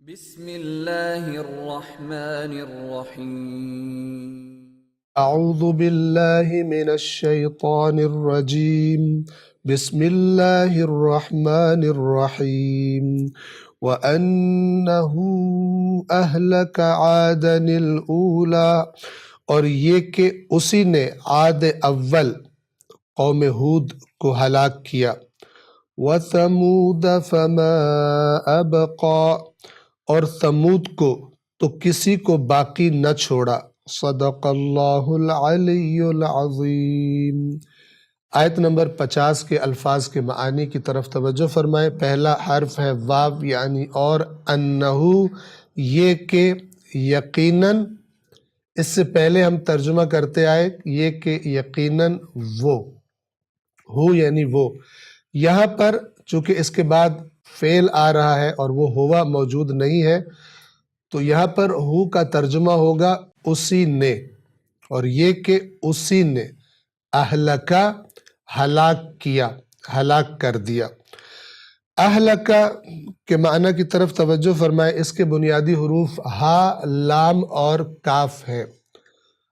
بسم اللہ الرحمن الرحیم اعوذ باللہ من الشیطان الرجیم بسم اللہ الرحمن الرحیم وَأَنَّهُ أَهْلَكَ عَادًا الْأُولَى، اور یہ کہ اسی نے عاد اول قوم ہود کو ہلاک کیا۔ وَثَمُودَ فَمَا أَبْقَى، اور ثمود کو تو کسی کو باقی نہ چھوڑا۔ صدق اللہ العلی العظیم۔ آیت نمبر 50 کے الفاظ کے معانی کی طرف توجہ فرمائیں۔ پہلا حرف ہے واو یعنی اور، انہو یہ کہ یقیناً، اس سے پہلے ہم ترجمہ کرتے آئے یہ کہ یقیناً وہ، ہو یعنی وہ، یہاں پر چونکہ اس کے بعد فعل آ رہا ہے اور وہ ہوا موجود نہیں ہے تو یہاں پر ہو کا ترجمہ ہوگا اسی نے، اور یہ کہ اسی نے اہلکا ہلاک کیا، ہلاک کر دیا۔ اہلکا کے معنی کی طرف توجہ فرمائے۔ اس کے بنیادی حروف ہا، لام اور کاف ہے۔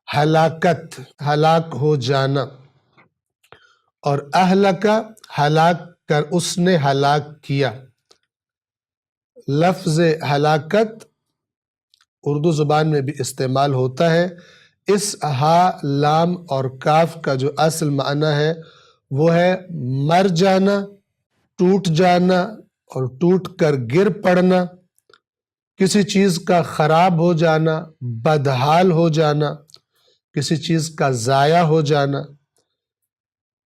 ہلاکت ہلاک ہو جانا، اور اہلکا ہلاک کر، اس نے ہلاک کیا۔ لفظ ہلاکت اردو زبان میں بھی استعمال ہوتا ہے۔ اس ہا، لام اور کاف کا جو اصل معنی ہے وہ ہے مر جانا، ٹوٹ جانا اور ٹوٹ کر گر پڑنا، کسی چیز کا خراب ہو جانا، بدحال ہو جانا، کسی چیز کا ضائع ہو جانا،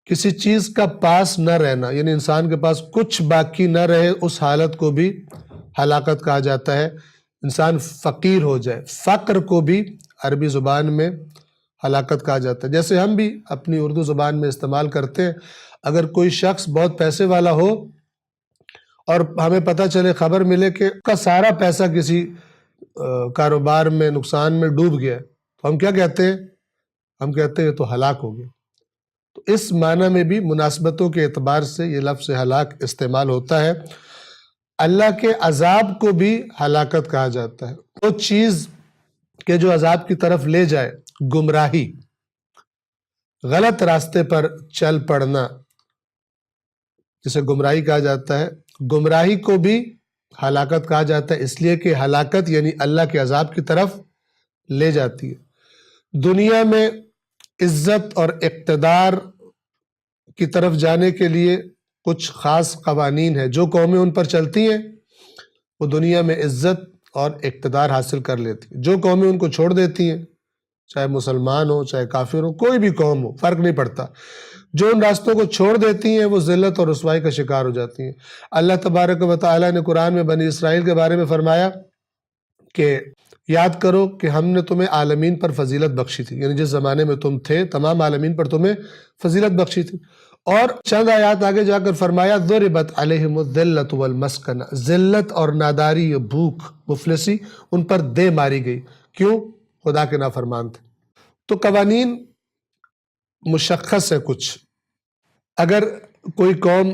کسی چیز کا پاس نہ رہنا، یعنی انسان کے پاس کچھ باقی نہ رہے، اس حالت کو بھی ہلاکت کہا جاتا ہے۔ انسان فقیر ہو جائے، فقر کو بھی عربی زبان میں ہلاکت کہا جاتا ہے۔ جیسے ہم بھی اپنی اردو زبان میں استعمال کرتے ہیں، اگر کوئی شخص بہت پیسے والا ہو اور ہمیں پتہ چلے، خبر ملے کہ اس کا سارا پیسہ کسی کاروبار میں نقصان میں ڈوب گیا، تو ہم کیا کہتے ہیں؟ ہم کہتے ہیں تو ہلاک ہو گیا۔ تو اس معنی میں بھی مناسبتوں کے اعتبار سے یہ لفظ ہلاک استعمال ہوتا ہے۔ اللہ کے عذاب کو بھی ہلاکت کہا جاتا ہے۔ وہ چیز کہ جو عذاب کی طرف لے جائے، گمراہی، غلط راستے پر چل پڑنا، جسے گمراہی کہا جاتا ہے، گمراہی کو بھی ہلاکت کہا جاتا ہے، اس لیے کہ ہلاکت یعنی اللہ کے عذاب کی طرف لے جاتی ہے۔ دنیا میں عزت اور اقتدار کی طرف جانے کے لیے کچھ خاص قوانین ہیں، جو قومیں ان پر چلتی ہیں وہ دنیا میں عزت اور اقتدار حاصل کر لیتی ہیں۔ جو قومیں ان کو چھوڑ دیتی ہیں، چاہے مسلمان ہو چاہے کافر ہو، کوئی بھی قوم ہو، فرق نہیں پڑتا، جو ان راستوں کو چھوڑ دیتی ہیں وہ ذلت اور رسوائی کا شکار ہو جاتی ہیں۔ اللہ تبارک و تعالیٰ نے قرآن میں بنی اسرائیل کے بارے میں فرمایا کہ یاد کرو کہ ہم نے تمہیں عالمین پر فضیلت بخشی تھی، یعنی جس زمانے میں تم تھے تمام عالمین پر تمہیں فضیلت بخشی تھی۔ اور چند آیات آگے جا کر فرمایا ضربت علیہم الذلۃ والمسکنہ، ذلت اور ناداری، بھوک، مفلسی ان پر دے ماری گئی۔ کیوں؟ خدا کے نافرمان تھے۔ تو قوانین مشخص ہے کچھ۔ اگر کوئی قوم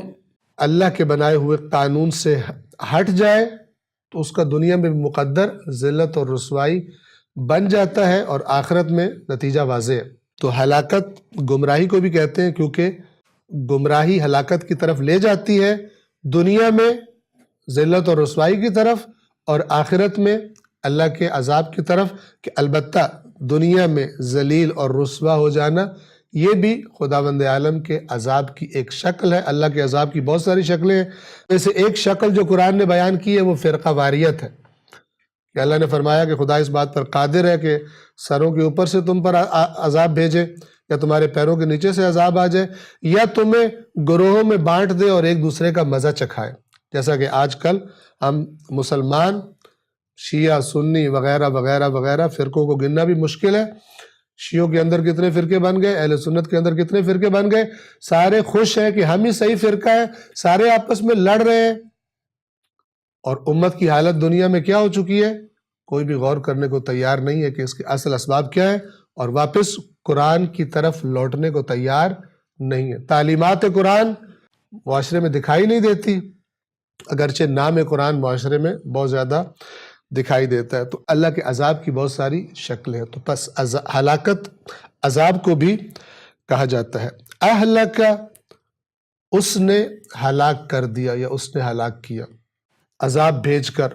اللہ کے بنائے ہوئے قانون سے ہٹ جائے تو اس کا دنیا میں مقدر ذلت اور رسوائی بن جاتا ہے، اور آخرت میں نتیجہ واضح ہے۔ تو ہلاکت گمراہی کو بھی کہتے ہیں، کیونکہ گمراہی ہلاکت کی طرف لے جاتی ہے، دنیا میں ذلت اور رسوائی کی طرف، اور آخرت میں اللہ کے عذاب کی طرف۔ کہ البتہ دنیا میں ذلیل اور رسوا ہو جانا یہ بھی خداوند عالم کے عذاب کی ایک شکل ہے۔ اللہ کے عذاب کی بہت ساری شکلیں ہیں، جیسے ایک شکل جو قرآن نے بیان کی ہے وہ فرقہ واریت ہے، کہ اللہ نے فرمایا کہ خدا اس بات پر قادر ہے کہ سروں کے اوپر سے تم پر عذاب بھیجے، یا تمہارے پیروں کے نیچے سے عذاب آ جائے، یا تمہیں گروہوں میں بانٹ دے اور ایک دوسرے کا مزہ چکھائے۔ جیسا کہ آج کل ہم مسلمان شیعہ، سنی وغیرہ وغیرہ وغیرہ فرقوں کو گننا بھی مشکل ہے۔ شیعوں کے اندر کتنے فرقے بن گئے، اہل سنت کے اندر کتنے فرقے بن گئے، سارے خوش ہیں کہ ہم ہی صحیح فرقہ ہے، سارے آپس میں لڑ رہے ہیں۔ اور امت کی حالت دنیا میں کیا ہو چکی ہے؟ کوئی بھی غور کرنے کو تیار نہیں ہے کہ اس کے اصل اسباب کیا ہے، اور واپس قرآن کی طرف لوٹنے کو تیار نہیں ہے۔ تعلیمات قرآن معاشرے میں دکھائی نہیں دیتی، اگرچہ نام قرآن معاشرے میں بہت زیادہ دکھائی دیتا ہے۔ تو اللہ کے عذاب کی بہت ساری شکلیں ہیں، تو پس ہلاکت عذاب کو بھی کہا جاتا ہے۔ اہلک، اس نے ہلاک کر دیا یا اس نے ہلاک کیا، عذاب بھیج کر۔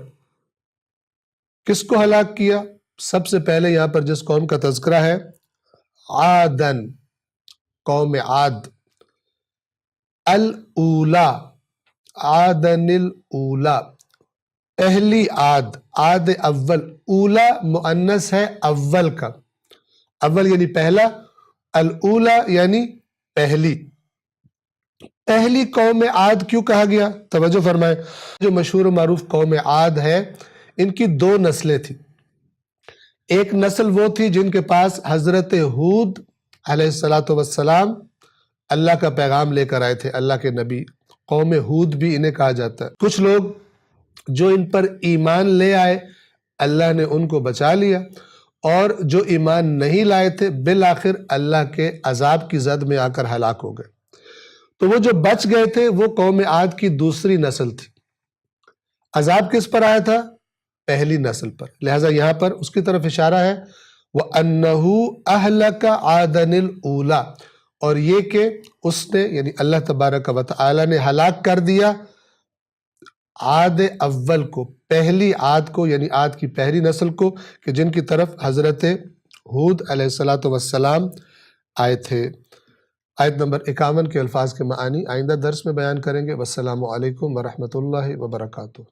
کس کو ہلاک کیا؟ سب سے پہلے یہاں پر جس قوم کا تذکرہ ہے، عادن، قوم عاد، الاولا، عادن الاولا، پہلی عاد، عاد اول، اولا مؤنث ہے اول کا، اول یعنی پہلا، الاولا یعنی پہلی۔ پہلی قوم عاد کیوں کہا گیا؟ توجہ فرمائیں، جو مشہور و معروف قوم عاد ہے، ان کی دو نسلیں تھیں۔ ایک نسل وہ تھی جن کے پاس حضرت ہود علیہ السلام اللہ کا پیغام لے کر آئے تھے، اللہ کے نبی، قوم ہود بھی انہیں کہا جاتا ہے۔ کچھ لوگ جو ان پر ایمان لے آئے، اللہ نے ان کو بچا لیا، اور جو ایمان نہیں لائے تھے بالآخر اللہ کے عذاب کی زد میں آ کر ہلاک ہو گئے۔ تو وہ جو بچ گئے تھے وہ قوم عاد کی دوسری نسل تھی۔ عذاب کس پر آیا تھا؟ پہلی نسل پر، لہٰذا یہاں پر اس کی طرف اشارہ ہے، وَأَنَّهُ أَهْلَكَ عَادًا الْأُولَى، اور یہ کہ اس نے یعنی اللہ تبارک و تعالی نے ہلاک کر دیا عاد اول کو، پہلی عاد کو، یعنی عاد کی پہلی نسل کو، کہ جن کی طرف حضرت ہود علیہ السلام آئے تھے۔ آیت نمبر 51 کے الفاظ کے معانی آئندہ درس میں بیان کریں گے۔ والسلام علیکم ورحمۃ اللہ وبرکاتہ۔